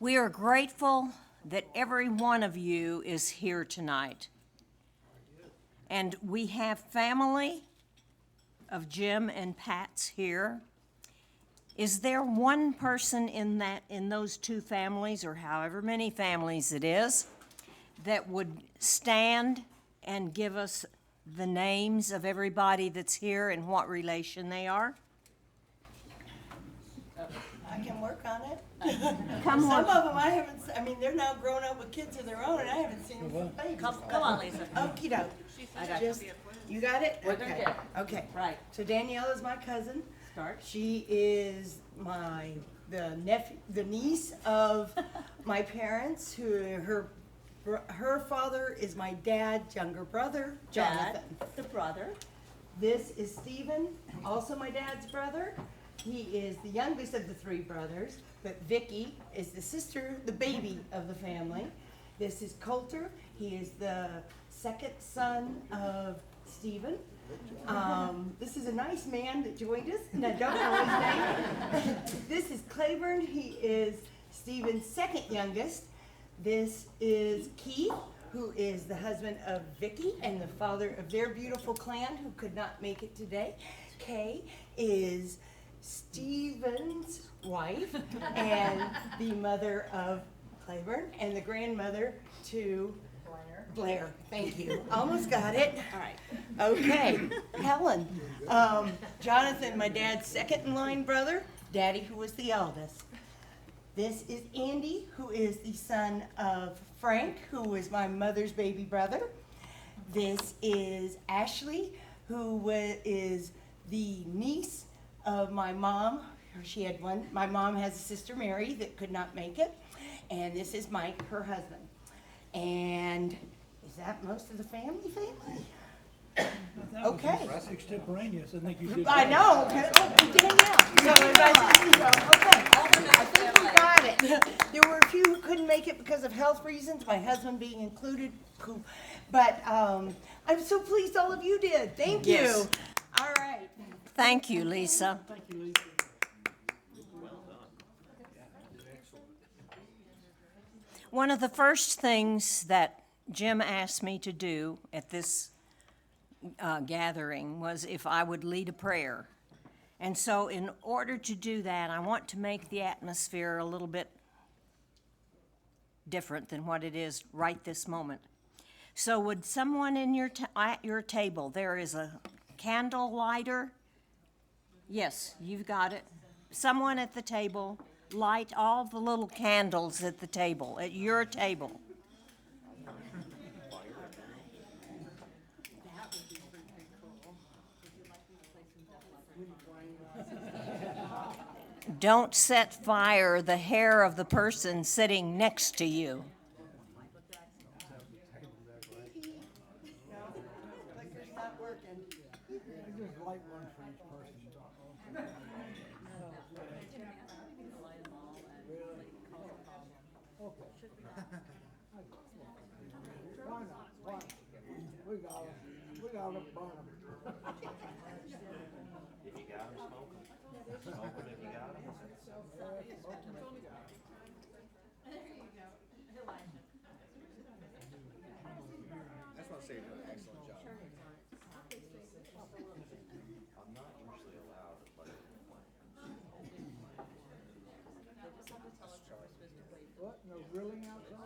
We are grateful that every one of you is here tonight. And we have family of Jim and Pat's here. Is there one person in those two families, or however many families it is, that would stand and give us the names of everybody that's here and what relation they are? I can work on it. Come Some on. of them I haven't, they're now grown up with kids of their own, and I haven't seen them since babies. Come on, Lisa. Okie doke. I got Just, you got it? We're gonna Okay. get Okay. Right. So Danielle is my cousin. Start. She is the niece of my parents, her father is my dad's younger brother, Jonathan. Dad, the brother. This is Stephen, also my dad's brother. He is the youngest of the three brothers, but Vicky is the sister, the baby of the family. This is Coulter. He is the second son of Stephen. This is a nice man that joined us, and I don't know his name. This is Claiborne. He is Stephen's second youngest. This is Keith, who is the husband of Vicky and the father of their beautiful clan who could not make it today. Kay is Stephen's wife and the mother of Claiborne and the grandmother to Blair. Thank you. Almost got it. All right. Okay. Helen. Jonathan, my dad's second in line brother. Daddy, who was the eldest. This is Andy, who is the son of Frank, who is my mother's baby brother. This is Ashley, who is the niece of my mom. She had one. My mom has a sister, Mary, that could not make it. And this is Mike, her husband. And is that most of the family? Okay. Extemporaneous, I think you should. I know. Okay. Oh, Danielle. So everybody, okay. I think we got it. There were a few who couldn't make it because of health reasons, my husband being included. But I'm so pleased all of you did. Thank you. Yes. All right. Thank you, Lisa. Thank you, Lisa. One of the first things that Jim asked me to do at this gathering was if I would lead a prayer. And so in order to do that, I want to make the atmosphere a little bit different than what it is right this moment. So would someone at your table, there is a candle lighter? Yes, you've got it. Someone at the table, light all the little candles at the table, at your table. Don't set fire the hair of the person sitting next to you. Just light one for each person. Why not? Why not? We got them. We got them, burn them. If you got them, smoke them. Smoke them if you got them. I just want to say you're doing an excellent job. I'm not usually allowed to play with What? No grilling outside?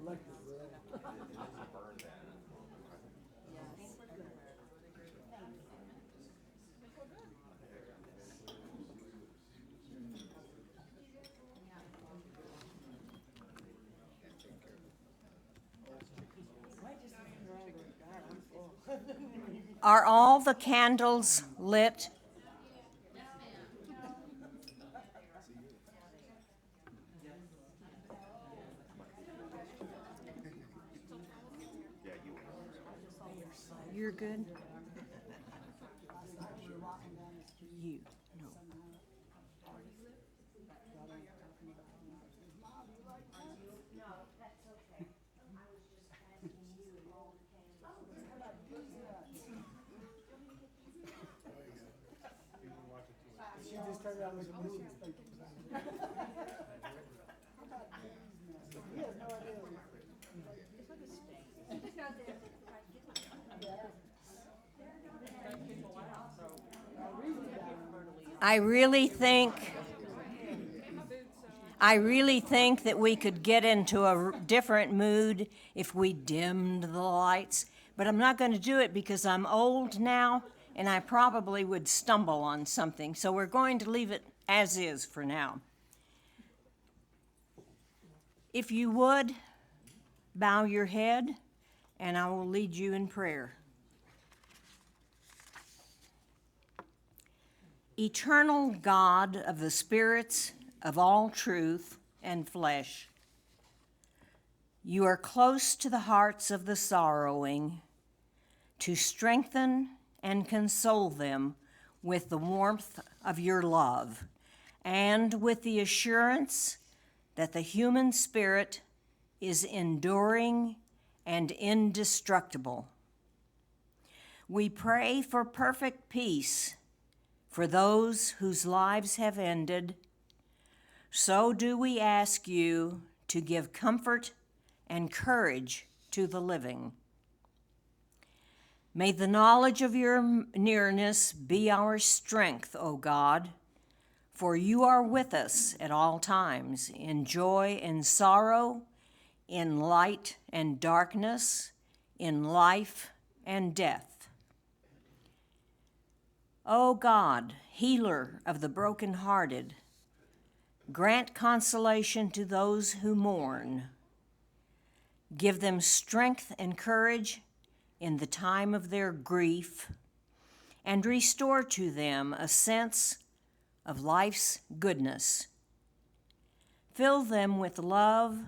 Electric grill. burn that. Are all the candles lit? You're good? You, no. She just turned around and looked at me, she's thinking, I really think that we could get into a different mood if we dimmed the lights, but I'm not going to do it because I'm old now and I probably would stumble on something. So we're going to leave it as is for now. If you would, bow your head and I will lead you in prayer. Eternal God of the spirits of all truth and flesh, you are close to the hearts of the sorrowing to strengthen and console them with the warmth of your love and with the assurance that the human spirit is enduring and indestructible. We pray for perfect peace for those whose lives have ended. So do we ask you to give comfort and courage to the living. May the knowledge of your nearness be our strength, O God, for you are with us at all times, in joy and sorrow, in light and darkness, in life and death. O God, healer of the brokenhearted, grant consolation to those who mourn. Give them strength and courage in the time of their grief, and restore to them a sense of life's goodness. Fill them with love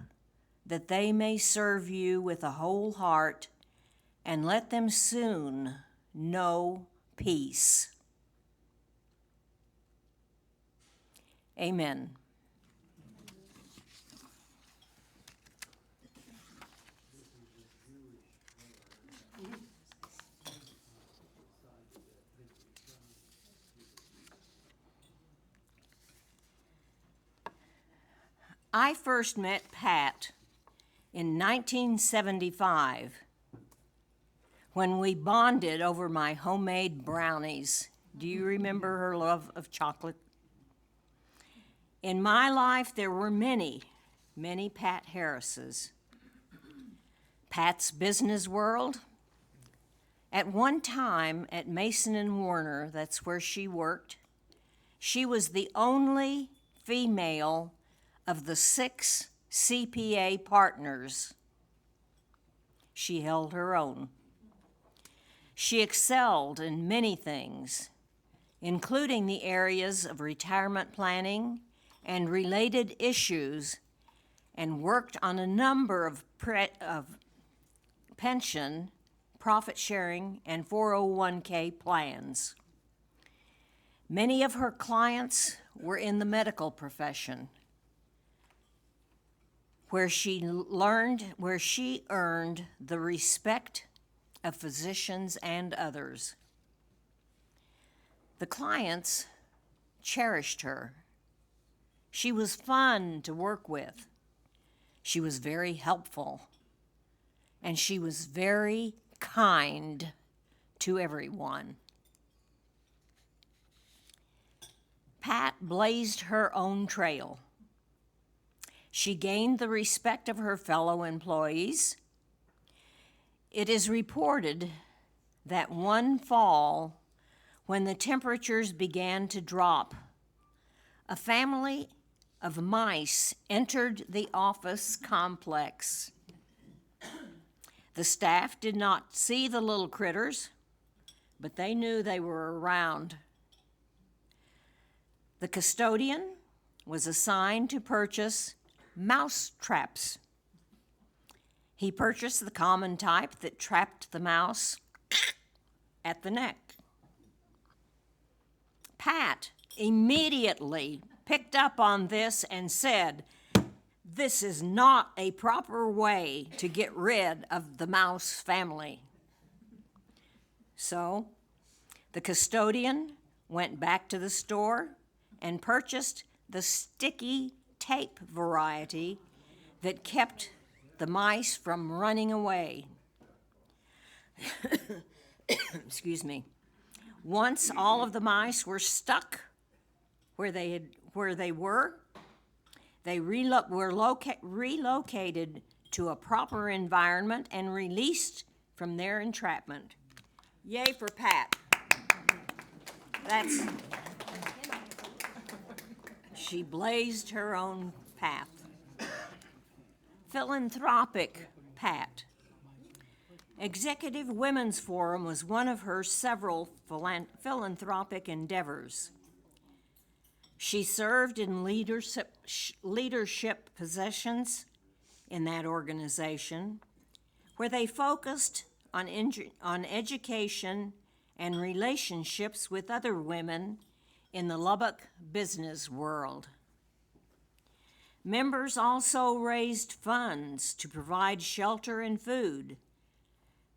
that they may serve you with a whole heart, and let them soon know peace. Amen. I first met Pat in 1975 when we bonded over my homemade brownies. Do you remember her love of chocolate? In my life, there were many Pat Harrises. Pat's business world. At one time at Mason and Warner, that's where she worked, she was the only female of the 6 CPA partners. She held her own. She excelled in many things, including the areas of retirement planning and related issues, and worked on a number of pension, profit sharing, and 401k plans. Many of her clients were in the medical profession, where she earned the respect of physicians and others. The clients cherished her. She was fun to work with. She was very helpful, and she was very kind to everyone. Pat blazed her own trail. She gained the respect of her fellow employees. It is reported that one fall, when the temperatures began to drop, a family of mice entered the office complex. The staff did not see the little critters, but they knew they were around. The custodian was assigned to purchase mouse traps. He purchased the common type that trapped the mouse at the neck. Pat immediately picked up on this and said, "This is not a proper way to get rid of the mouse family." So the custodian went back to the store and purchased the sticky tape variety that kept the mice from running away. excuse me. Once all of the mice were stuck where they were, they relocated to a proper environment and released from their entrapment. Yay for Pat. She blazed her own path. Philanthropic Pat. Executive Women's Forum was one of her several philanthropic endeavors. She served in leadership positions in that organization, where they focused on education and relationships with other women in the Lubbock business world. Members also raised funds to provide shelter and food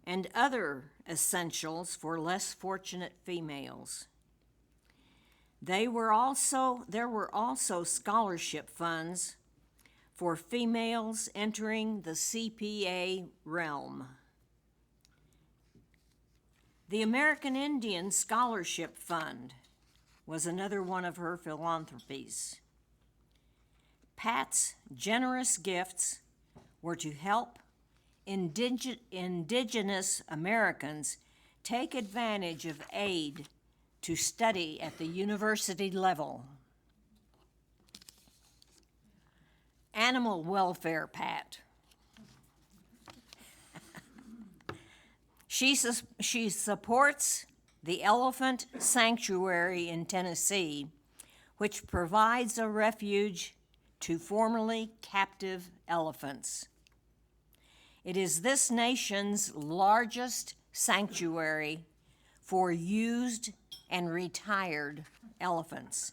and other essentials for less fortunate females. There were also scholarship funds for females entering the CPA realm. The American Indian Scholarship Fund was another one of her philanthropies. Pat's generous gifts were to help indigenous Americans take advantage of aid to study at the university level. Animal welfare Pat. She supports the Elephant Sanctuary in Tennessee, which provides a refuge to formerly captive elephants. It is this nation's largest sanctuary for used and retired elephants.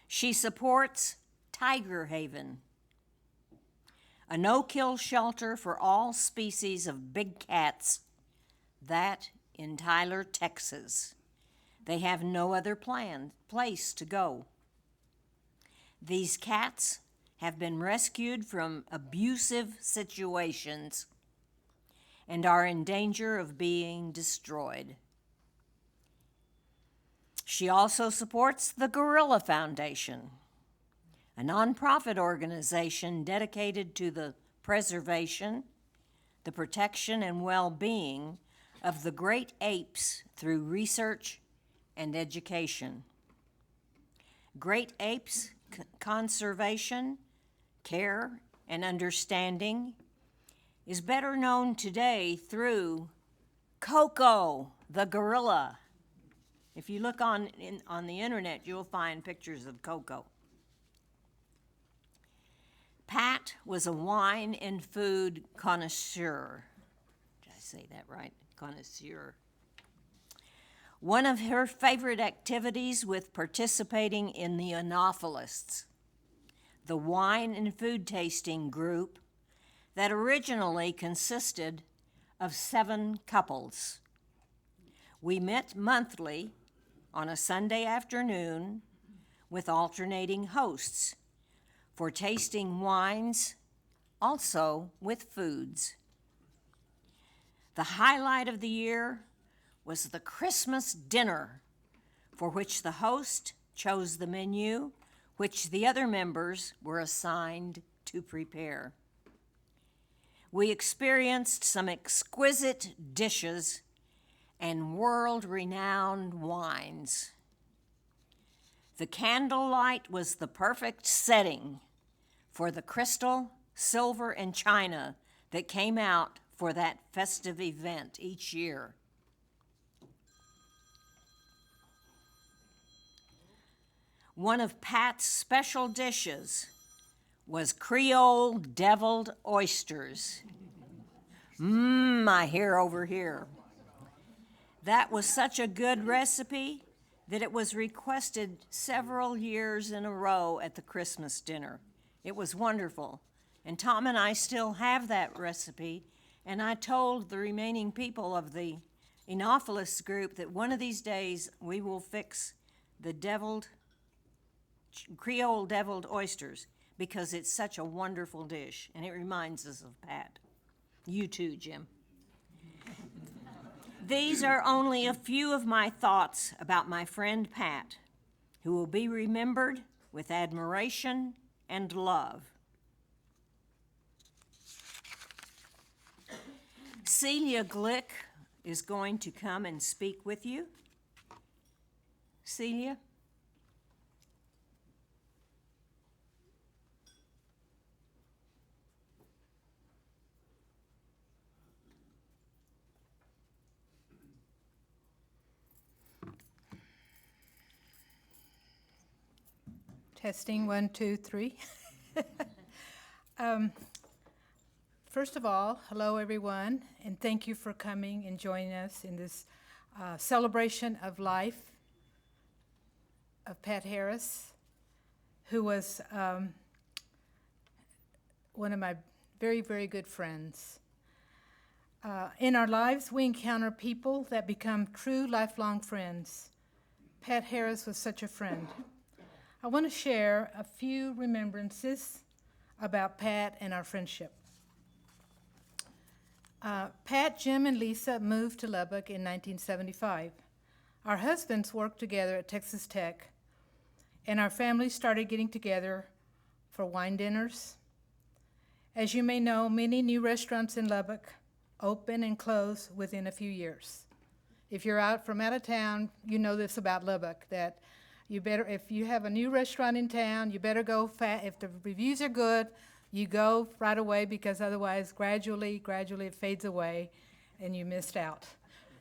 She supports Tiger Haven, a no-kill shelter for all species of big cats, that in Tyler, Texas. They have no other place to go. These cats have been rescued from abusive situations and are in danger of being destroyed. She also supports the Gorilla Foundation, a nonprofit organization dedicated to the preservation, the protection, and well-being of the great apes through research and education. Great apes conservation, care, and understanding is better known today through Coco, the gorilla. If you look on the internet, you'll find pictures of Coco. Pat was a wine and food connoisseur. Did I say that right? Connoisseur. One of her favorite activities with participating in the Enophilists, the wine and food tasting group that originally consisted of 7 couples. We met monthly on a Sunday afternoon with alternating hosts for tasting wines, also with foods. The highlight of the year was the Christmas dinner, for which the host chose the menu, which the other members were assigned to prepare. We experienced some exquisite dishes and world-renowned wines. The candlelight was the perfect setting for the crystal, silver, and china that came out for that festive event each year. One of Pat's special dishes was Creole deviled oysters. I hear over here. That was such a good recipe that it was requested several years in a row at the Christmas dinner. It was wonderful. And Tom and I still have that recipe, and I told the remaining people of the Enophilus group that one of these days we will fix the Creole deviled oysters, because it's such a wonderful dish, and it reminds us of Pat. You too, Jim. These are only a few of my thoughts about my friend Pat, who will be remembered with admiration and love. Celia Glick is going to come and speak with you. Celia? Testing, 1, 2, 3. First of all, hello everyone, and thank you for coming and joining us in this celebration of life of Pat Harris, who was one of my very, very good friends. In our lives, we encounter people that become true lifelong friends. Pat Harris was such a friend. I want to share a few remembrances about Pat and our friendship. Pat, Jim, and Lisa moved to Lubbock in 1975. Our husbands worked together at Texas Tech, and our families started getting together for wine dinners. As you may know, many new restaurants in Lubbock open and close within a few years. If you're out of town, you know this about Lubbock, that you better, if you have a new restaurant in town, you better go if the reviews are good, you go right away, because otherwise gradually it fades away and you missed out.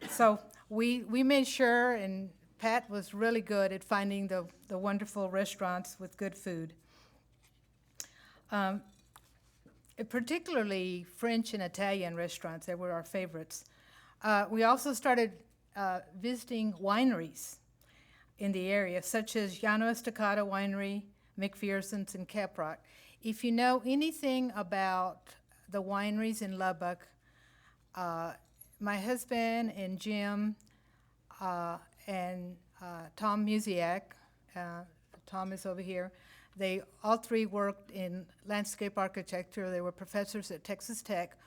So we made sure, and Pat was really good at finding the wonderful restaurants with good food. Particularly French and Italian restaurants, they were our favorites. We also started visiting wineries in the area, such as Llano Estacado Winery, McPherson's, and Caprock. If you know anything about the wineries in Lubbock, my husband and Jim and Tom Musiak, Tom is over here, they all three worked in landscape architecture. They were professors at Texas Tech,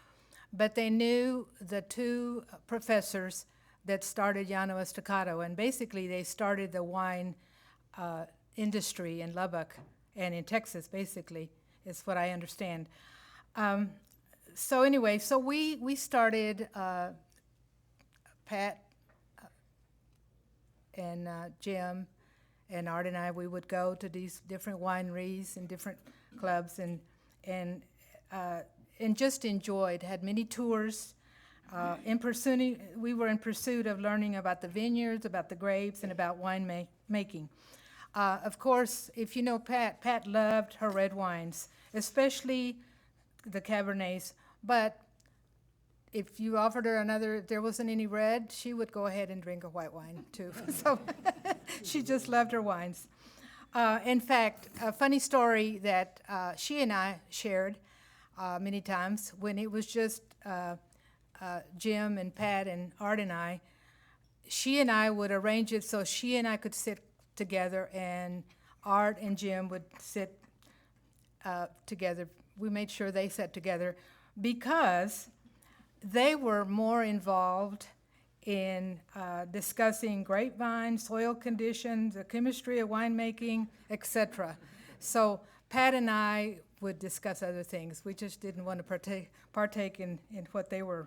but they knew the two professors that started Llano Estacado, and basically they started the wine industry in Lubbock and in Texas, basically, is what I understand. So anyway, so we started, Pat and Jim and Art and I, we would go to these different wineries and different clubs and just enjoyed, had many tours. We were in pursuit of learning about the vineyards, about the grapes, and about wine making. Of course, if you know Pat loved her red wines, especially the Cabernets. But if you offered her another, if there wasn't any red, she would go ahead and drink a white wine too. So she just loved her wines. In fact, a funny story that she and I shared many times when it was just Jim and Pat and Art and I, she and I would arrange it so she and I could sit together and Art and Jim would sit together. We made sure they sat together because they were more involved in discussing grapevine, soil conditions, the chemistry of winemaking, etc. So Pat and I would discuss other things. We just didn't want to partake in what they were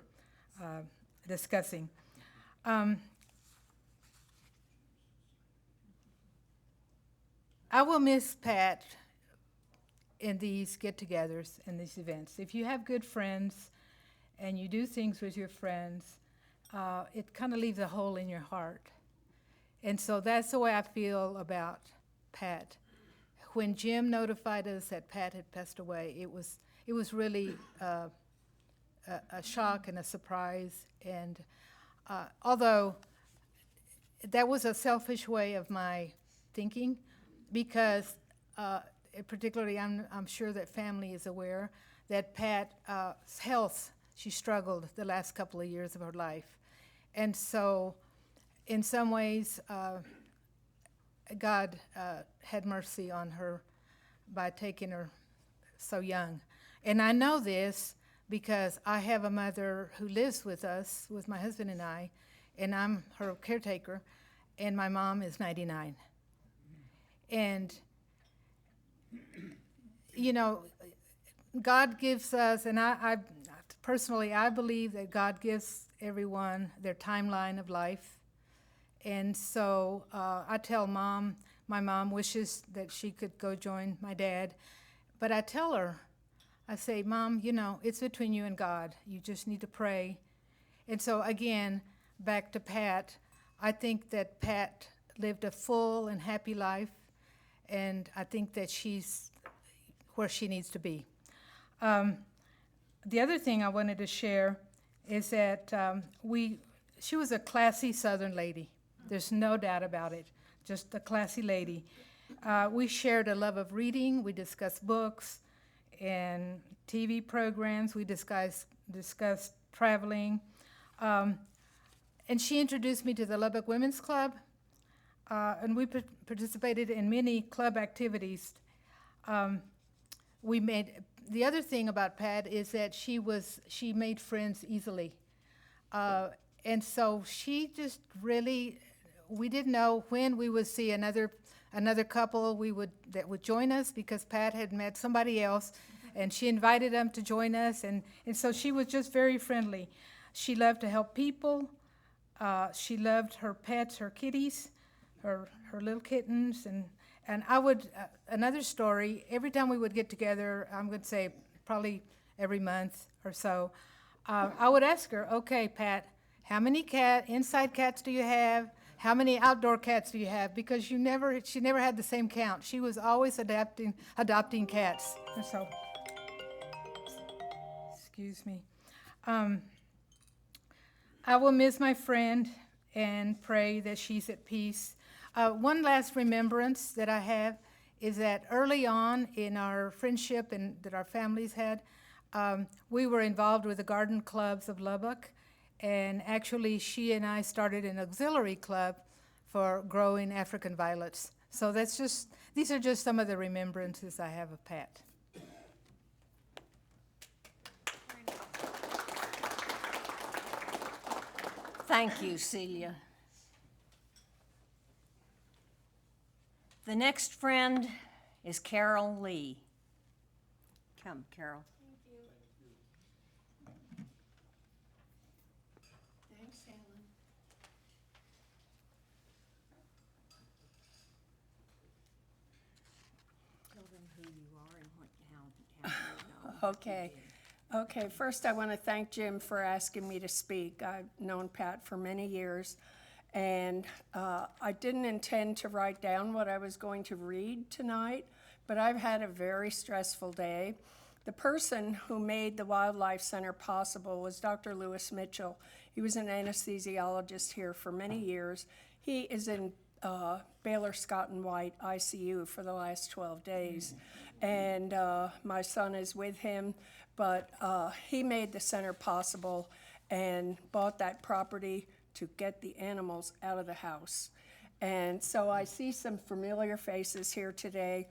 discussing. I will miss Pat in these get-togethers and these events. If you have good friends and you do things with your friends, it kind of leaves a hole in your heart. And so that's the way I feel about Pat. When Jim notified us that Pat had passed away, it was really a shock and a surprise. And although that was a selfish way of my thinking, because particularly I'm sure that family is aware that Pat's health, she struggled the last couple of years of her life. And so in some ways, God had mercy on her by taking her so young. And I know this because I have a mother who lives with us, with my husband and I'm her caretaker, and my mom is 99. And, you know, God gives us, and I personally, I believe that God gives everyone their timeline of life. And so I tell Mom, my mom wishes that she could go join my dad. But I tell her, I say, Mom, you know, it's between you and God. You just need to pray. And so again, back to Pat, I think that Pat lived a full and happy life, and I think that she's where she needs to be. The other thing I wanted to share is that she was a classy Southern lady. There's no doubt about it, just a classy lady. We shared a love of reading. We discussed books and TV programs. We discussed traveling. And she introduced me to the Lubbock Women's Club, and we participated in many club activities. The other thing about Pat is that she made friends easily. And so she just really, we didn't know when we would see another couple that would join us, because Pat had met somebody else, and she invited them to join us, and so she was just very friendly. She loved to help people. She loved her pets, her kitties, her little kittens, and I would, another story, every time we would get together, I'm going to say probably every month or so, I would ask her, okay, Pat, how many inside cats do you have? How many outdoor cats do you have? Because she never had the same count. She was always adopting cats. And so, excuse me. I will miss my friend and pray that she's at peace. One last remembrance that I have is that early on in our friendship and that our families had, we were involved with the garden clubs of Lubbock, and actually she and I started an auxiliary club for growing African violets. So these are just some of the remembrances I have of Pat. Thank you, Celia. The next friend is Carol Lee. Come, Carol. Thanks, Helen. Tell them who you are and how you know. Okay, first I want to thank Jim for asking me to speak. I've known Pat for many years, and I didn't intend to write down what I was going to read tonight, but I've had a very stressful day. The person who made the Wildlife Center possible was Dr. Lewis Mitchell. He was an anesthesiologist here for many years. He is in Baylor Scott and White ICU for the last 12 days, and my son is with him. But he made the center possible and bought that property to get the animals out of the house. And so I see some familiar faces here today,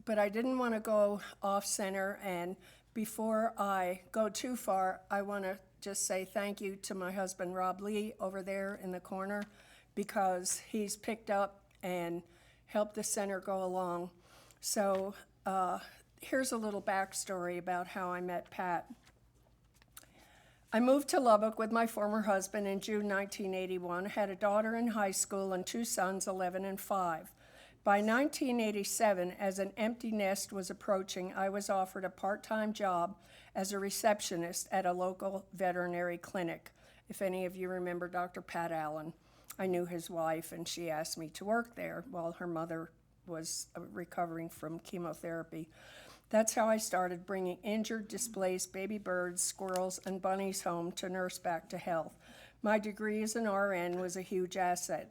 but I didn't want to go off center. And before I go too far, I want to just say thank you to my husband, Rob Lee, over there in the corner, because he's picked up and helped the center go along. So here's a little backstory about how I met Pat. I moved to Lubbock with my former husband in June 1981, had a daughter in high school and two sons, 11 and 5. By 1987, as an empty nest was approaching, I was offered a part-time job as a receptionist at a local veterinary clinic. If any of you remember Dr. Pat Allen, I knew his wife, and she asked me to work there while her mother was recovering from chemotherapy. That's how I started bringing injured, displaced baby birds, squirrels, and bunnies home to nurse back to health. My degree as an RN was a huge asset.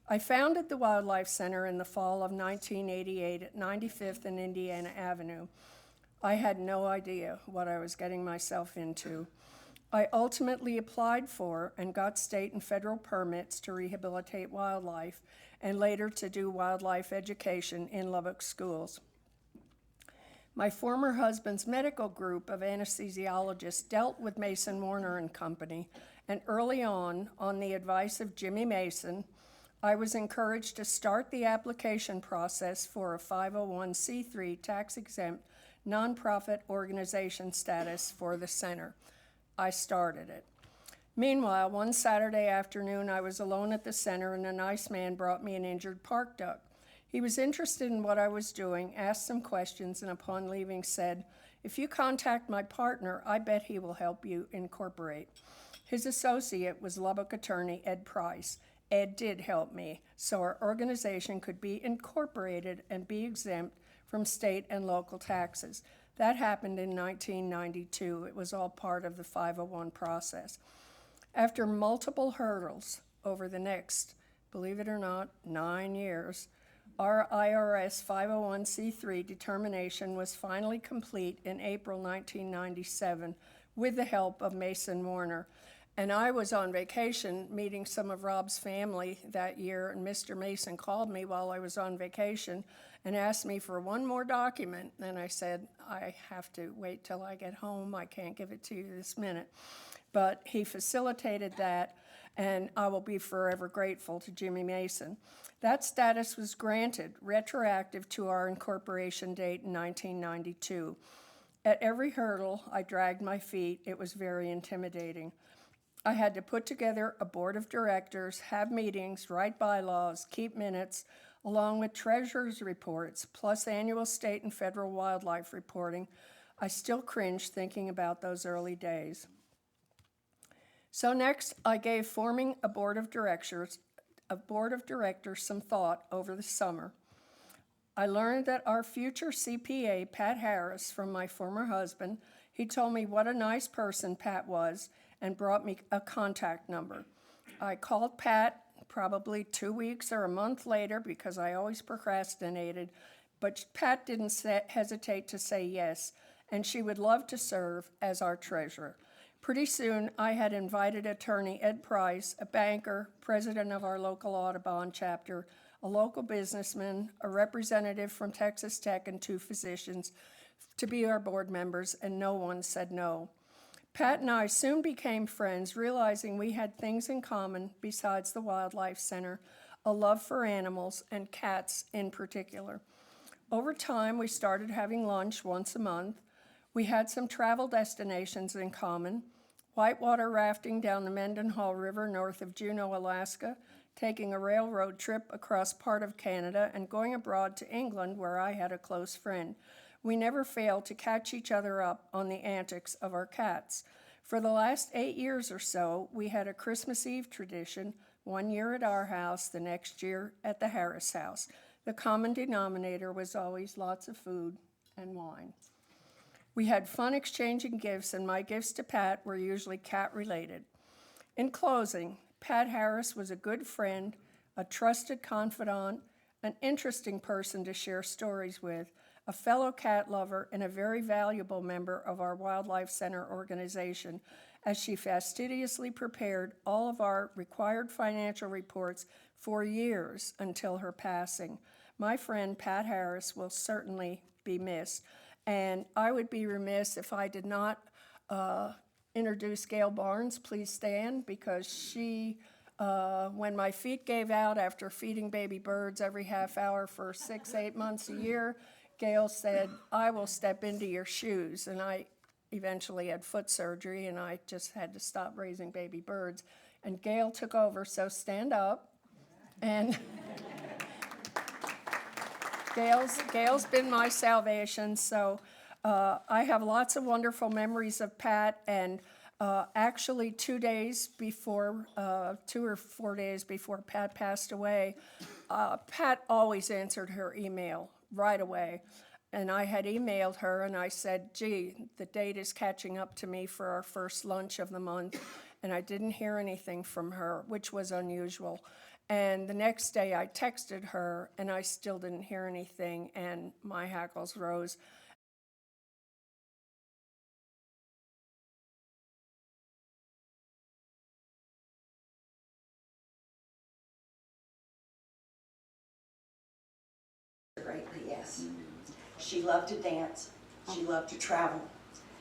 I founded the Wildlife Center in the fall of 1988 at 95th and Indiana Avenue. I had no idea what I was getting myself into. I ultimately applied for and got state and federal permits to rehabilitate wildlife and later to do wildlife education in Lubbock schools. My former husband's medical group of anesthesiologists dealt with Mason Warner and Company, and early on the advice of Jimmy Mason, I was encouraged to start the application process for a 501c3 tax-exempt nonprofit organization status for the center. I started it. Meanwhile, one Saturday afternoon, I was alone at the center, and a nice man brought me an injured park duck. He was interested in what I was doing, asked some questions, and upon leaving said, "If you contact my partner, I bet he will help you incorporate." His associate was Lubbock attorney Ed Price. Ed did help me, so our organization could be incorporated and be exempt from state and local taxes. That happened in 1992. It was all part of the 501 process. After multiple hurdles over the next, believe it or not, 9 years, our IRS 501c3 determination was finally complete in April 1997 with the help of Mason Warner. And I was on vacation meeting some of Rob's family that year, and Mr. Mason called me while I was on vacation and asked me for one more document. And I said, I have to wait till I get home. I can't give it to you this minute. But he facilitated that, and I will be forever grateful to Jimmy Mason. That status was granted retroactive to our incorporation date in 1992. At every hurdle, I dragged my feet. It was very intimidating. I had to put together a board of directors, have meetings, write bylaws, keep minutes, along with treasurer's reports, plus annual state and federal wildlife reporting. I still cringe thinking about those early days. So next, I gave forming a board of directors some thought over the summer. I learned that our future CPA, Pat Harris, from my former husband, he told me what a nice person Pat was and brought me a contact number. I called Pat probably 2 weeks or a month later because I always procrastinated, but Pat didn't hesitate to say yes, and she would love to serve as our treasurer. Pretty soon, I had invited attorney Ed Price, a banker, president of our local Audubon chapter, a local businessman, a representative from Texas Tech, and 2 physicians to be our board members, and no one said no. Pat and I soon became friends, realizing we had things in common besides the Wildlife Center, a love for animals and cats in particular. Over time, we started having lunch once a month. We had some travel destinations in common: whitewater rafting down the Mendenhall River north of Juneau, Alaska, taking a railroad trip across part of Canada, and going abroad to England, where I had a close friend. We never failed to catch each other up on the antics of our cats. For the last 8 years or so, we had a Christmas Eve tradition, 1 year at our house, the next year at the Harris house. The common denominator was always lots of food and wine. We had fun exchanging gifts, and my gifts to Pat were usually cat-related. In closing, Pat Harris was a good friend, a trusted confidant, an interesting person to share stories with, a fellow cat lover, and a very valuable member of our Wildlife Center organization, as she fastidiously prepared all of our required financial reports for years until her passing. My friend Pat Harris will certainly be missed. And I would be remiss if I did not introduce Gail Barnes. Please stand, because she, when my feet gave out after feeding baby birds every half hour for 6-8 months a year, Gail said, "I will step into your shoes." And I eventually had foot surgery, and I just had to stop raising baby birds. And Gail took over, so stand up. And Gail's been my salvation, so I have lots of wonderful memories of Pat, and actually 2 days before, 2 or 4 days before Pat passed away, Pat always answered her email right away. And I had emailed her, and I said, gee, the date is catching up to me for our first lunch of the month, and I didn't hear anything from her, which was unusual. And the next day I texted her, and I still didn't hear anything, and my hackles rose. Greatly, yes. She loved to dance. She loved to travel.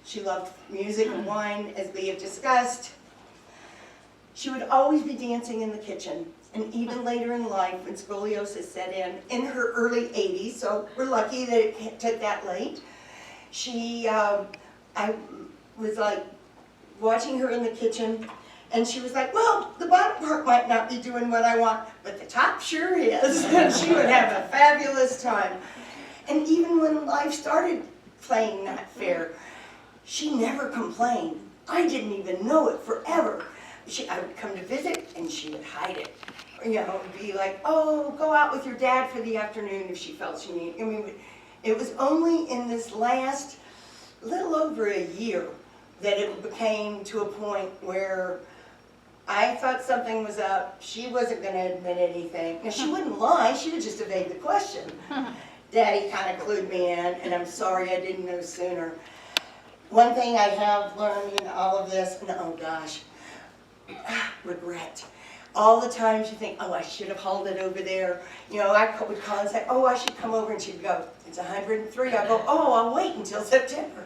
She loved music and wine, as we have discussed. She would always be dancing in the kitchen. And even later in life, when scoliosis set in her early 80s, so we're lucky that it took that late, I was like watching her in the kitchen, and she was like, well, the bottom part might not be doing what I want, but the top sure is. And she would have a fabulous time. And even when life started playing not fair, she never complained. I didn't even know it forever. I would come to visit, and she would hide it. You know, it would be like, oh, go out with your dad for the afternoon if she felt she needed. I mean, it was only in this last little over a year that it became to a point where I thought something was up. She wasn't going to admit anything. And she wouldn't lie. She would just evade the question. Daddy kind of clued me in, and I'm sorry I didn't know sooner. One thing I have learned in all of this, and oh gosh, regret. All the times you think, oh, I should have hauled it over there. You know, I would call and say, oh, I should come over, and she'd go, it's 103. I'll go, oh, I'll wait until September.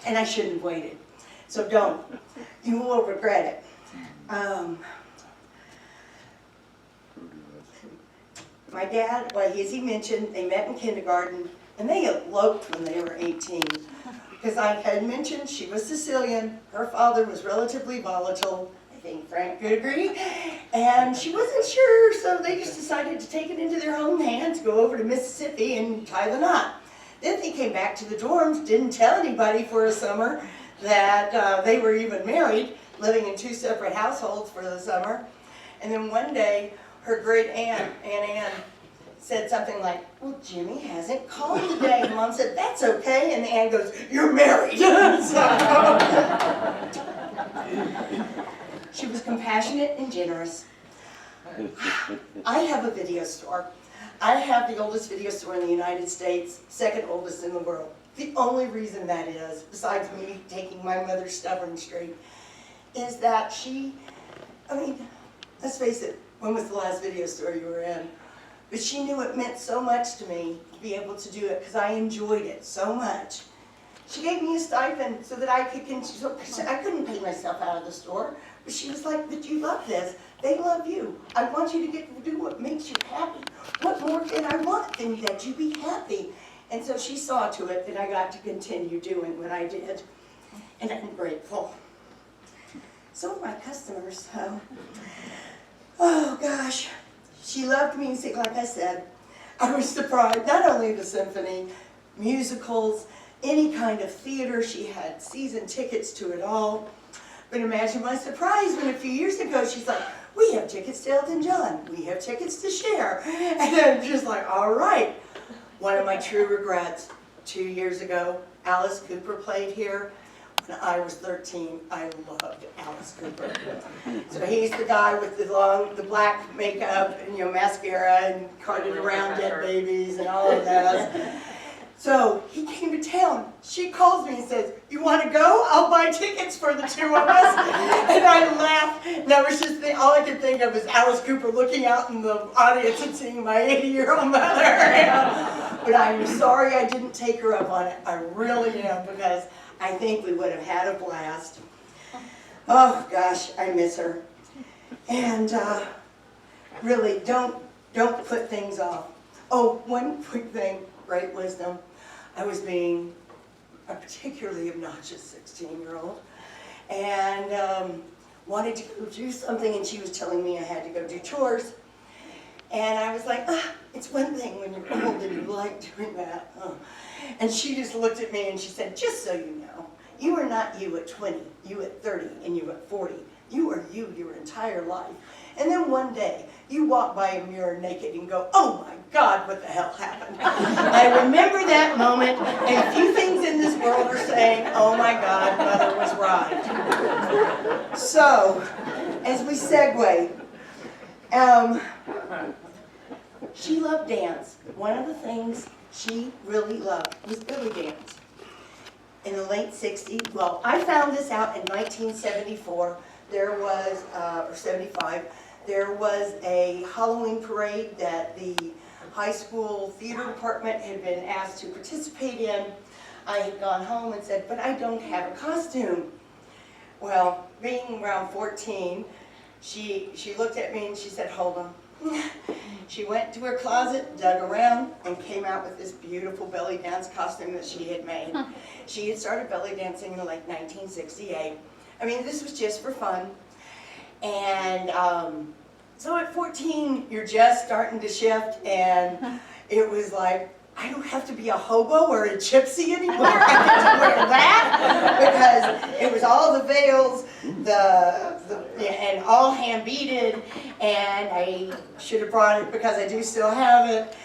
And I shouldn't have waited. So don't. You will regret it. My dad, well, as he mentioned, they met in kindergarten, and they eloped when they were 18. Because I had mentioned she was Sicilian, her father was relatively volatile, I think Frank could agree, and she wasn't sure, so they just decided to take it into their own hands, go over to Mississippi and tie the knot. Then they came back to the dorms, didn't tell anybody for a summer that they were even married, living in 2 separate households for the summer. And then one day, her great aunt, Aunt Ann, said something like, well, Jimmy hasn't called today. And Mom said, that's okay. And Ann goes, you're married. So, she was compassionate and generous. I have a video store. I have the oldest video store in the United States, second oldest in the world. The only reason that is, besides me taking my mother's stubborn streak, is that she, I mean, let's face it, when was the last video store you were in? But she knew it meant so much to me to be able to do it because I enjoyed it so much. She gave me a stipend so that I could continue. I couldn't pay myself out of the store, but she was like, but you love this. They love you. I want you to get to do what makes you happy. What more can I want than that you be happy? And so she saw to it that I got to continue doing what I did. And I'm grateful. So are my customers. Oh gosh. She loved music, like I said. I was surprised, not only the symphony, musicals, any kind of theater. She had season tickets to it all. But imagine my surprise when a few years ago she's like, we have tickets to Elton John. We have tickets to Cher. And I'm just like, all right. One of my true regrets, 2 years ago, Alice Cooper played here. When I was 13, I loved Alice Cooper. So he's the guy with the black makeup and mascara and carted around dead babies and all of that. So he came to town. She calls me and says, you want to go? I'll buy tickets for the 2 of us. And I laughed. And I was just all I could think of was Alice Cooper looking out in the audience and seeing my 80-year-old mother. But I'm sorry I didn't take her up on it. I really am, because I think we would have had a blast. Oh gosh, I miss her. And really, don't put things off. Oh, one quick thing, great wisdom. I was being a particularly obnoxious 16-year-old and wanted to go do something, and she was telling me I had to go do chores. And I was like, it's one thing when you're old and you like doing that. And she just looked at me and she said, just so you know, you are not you at 20, you at 30, and you at 40. You are you your entire life. And then one day, you walk by a mirror naked and go, oh my God, what the hell happened? I remember that moment, and few things in this world are saying, oh my God, Mother was right. So, as we segue, she loved dance. One of the things she really loved was belly dance. In the late 60s, well, I found this out in 1974. There was, or 75, there was a Halloween parade that the high school theater department had been asked to participate in. I had gone home and said, but I don't have a costume. Well, being around 14, she looked at me and she said, hold on. She went to her closet, dug around, and came out with this beautiful belly dance costume that she had made. She had started belly dancing in like 1968. I mean, this was just for fun. And so at 14, you're just starting to shift, and it was like, I don't have to be a hobo or a gypsy anymore. I get to wear that because it was all the veils, and all hand beaded, and I should have brought it because I do still have it.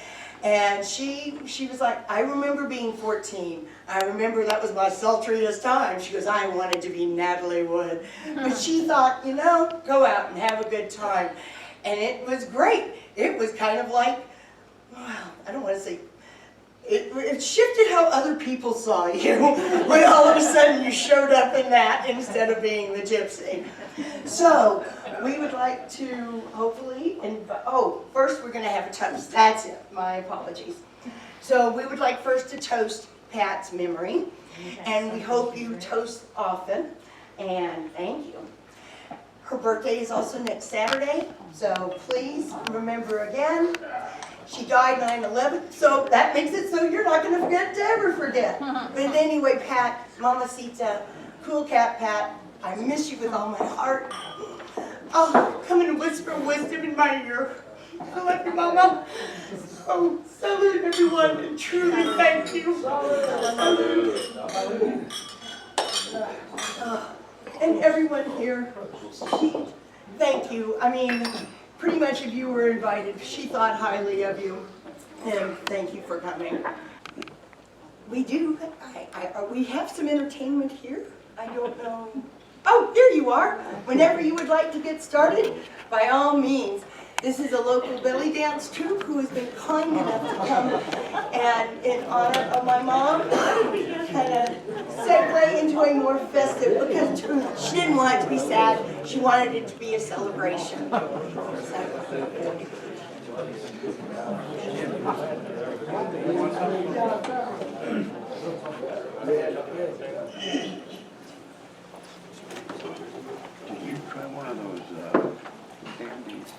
And she was like, I remember being 14. I remember that was my sultriest time. She goes, I wanted to be Natalie Wood. But she thought, you know, go out and have a good time. And it was great. It was kind of like, well, I don't want to say, it shifted how other people saw you when all of a sudden you showed up in that instead of being the gypsy. So we would like to hopefully, first we're going to have a toast. That's it. My apologies. So we would like first to toast Pat's memory, and we hope you toast often, and thank you. Her birthday is also next Saturday, so please remember again. She died 9/11, so that makes it so you're not going to forget to ever forget. But anyway, Pat, Mamacita, cool cat Pat, I miss you with all my heart. Oh, come and whisper wisdom in my ear. I love you, Mama. Oh, salute everyone, and truly thank you. Salute. And everyone here, thank you. I mean, pretty much if you were invited, she thought highly of you, and thank you for coming. We do, we have some entertainment here. I don't know. Oh, here you are. Whenever you would like to get started, by all means. This is a local belly dance troupe who has been kind enough to come, and in honor of my mom, kind of segue into a more festive, because she didn't want it to be sad, she wanted it to be a celebration. Did you try one of those candies?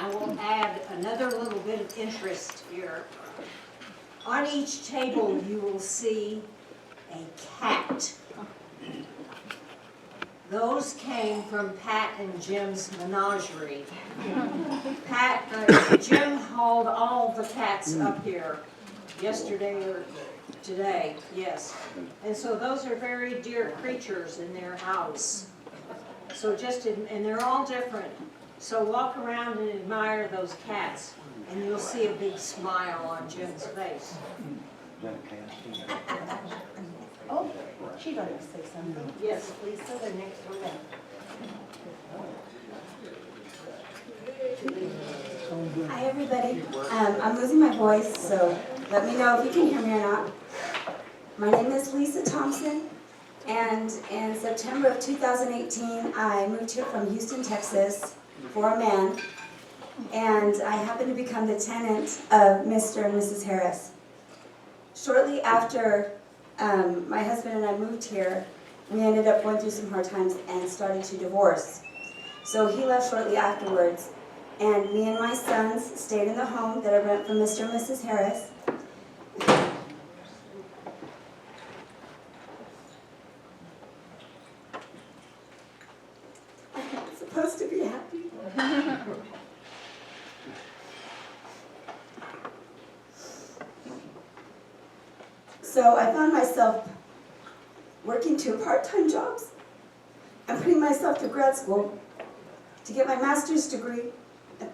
I will add another little bit of interest here. On each table, you will see a cat. Those came from Pat and Jim's menagerie. Jim hauled all the cats up here yesterday or today, yes. And so those are very dear creatures in their house. So and they're all different. So walk around and admire those cats, and you'll see a big smile on Jim's face. Oh, she'd like to say something. Yes, Lisa, the next one up. Hi, everybody. I'm losing my voice, so let me know if you can hear me or not. My name is Lisa Thompson, and in September of 2018, I moved here from Houston, Texas, for a man, and I happened to become the tenant of Mr. and Mrs. Harris. Shortly after my husband and I moved here, we ended up going through some hard times and started to divorce. So he left shortly afterwards, and me and my sons stayed in the home that I rent from Mr. and Mrs. Harris. I'm supposed to be happy. So I found myself working 2 part-time jobs and putting myself through grad school to get my master's degree at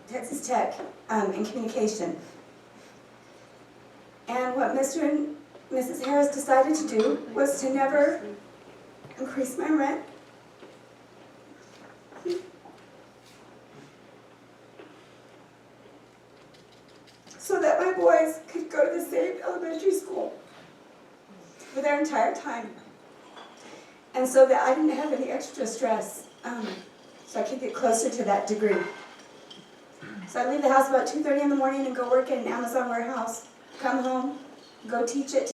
Texas Tech in communication. And what Mr. and Mrs. Harris decided to do was to never increase my rent. So that my boys could go to the same elementary school for their entire time. And so that I didn't have any extra stress, so I could get closer to that degree. So I leave the house about 2:30 in the morning and go work in an Amazon warehouse, come home, go teach it